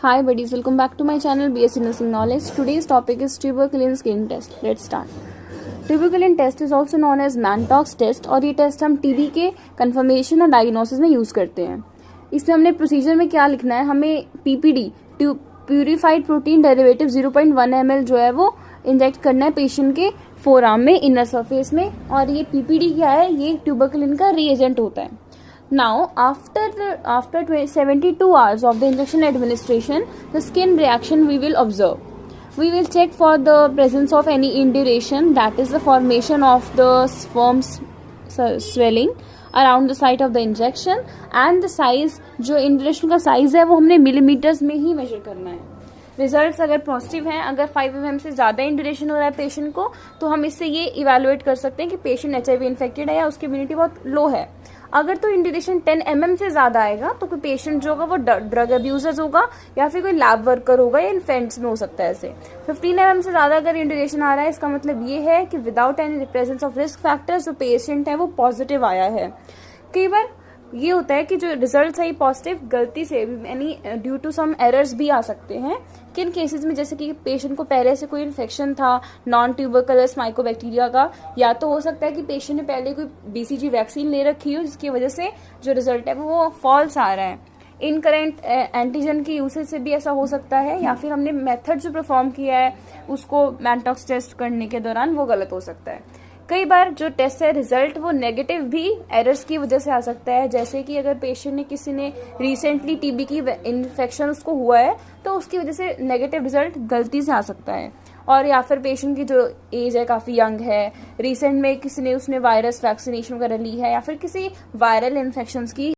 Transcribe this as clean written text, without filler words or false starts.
Hi buddies, welcome back to my channel BSc Nursing Knowledge. Today's topic is tuberculin skin test. Let's start. Tuberculin test is also known as Mantox test और ये test हम TB के confirmation और diagnosis में use करते हैं. इसमें हमने प्रोसीजर में क्या लिखना है, हमें PPD purified protein derivative 0.1 ml जो है वो इंजेक्ट करना है पेशेंट के फोर आर्म में, इनर सरफेस में. और ये पीपीडी क्या है, ये ट्यूबरकुलिन का रीएजेंट होता है. Now, after 72 hours of the injection administration, the skin reaction we will observe. We will check for the presence of any induration, that is the formation of the firm swelling around the site of the injection, and the size, जो induration का size है वो हमने millimetres में ही major करना है. Results अगर positive हैं, अगर 5 mm से ज़्यादा इंड्यूरेशन हो रहा है पेशेंट को, तो हम इससे ये इवेलुएट कर सकते हैं कि पेशेंट HIV इन्फेक्टेड है या उसकी इम्यूनिटी बहुत लो है. अगर तो इंड्यूरेशन 10 mm से ज़्यादा आएगा तो कोई पेशेंट जो होगा वो ड्रग अब्यूजर्स होगा या फिर कोई लैब वर्कर होगा या इन्फेंट्स में हो सकता है. ऐसे 15 mm से ज़्यादा अगर इंड्यूरेशन आ रहा है, इसका मतलब ये है कि without any presence of risk factors जो पेशेंट है वो पॉजिटिव आया है. कई बार ये होता है कि जो रिजल्ट है पॉजिटिव, गलती से यानी ड्यू टू सम एरर्स भी आ सकते हैं. किन केसेस में, जैसे कि पेशेंट को पहले से कोई इन्फेक्शन था नॉन ट्यूबरकुलस माइकोबैक्टीरिया का, या तो हो सकता है कि पेशेंट ने पहले कोई BCG वैक्सीन ले रखी हो जिसकी वजह से जो रिजल्ट है वो फॉल्स आ रहा है. इनकरेंट एंटीजन के यूसेज से भी ऐसा हो सकता है, या फिर हमने मेथड जो परफॉर्म किया है उसको मैंटॉक्स टेस्ट करने के दौरान वो गलत हो सकता है. कई बार जो टेस्ट है रिजल्ट वो नेगेटिव भी एरर्स की वजह से आ सकता है, जैसे कि अगर पेशेंट ने किसी ने रिसेंटली टीबी की इन्फेक्शन उसको हुआ है तो उसकी वजह से नेगेटिव रिजल्ट गलती से आ सकता है. और या फिर पेशेंट की जो एज है काफ़ी यंग है, रिसेंट में किसी ने उसने वायरस वैक्सीनेशन वगैरह ली है, या फिर किसी वायरल इन्फेक्शंस की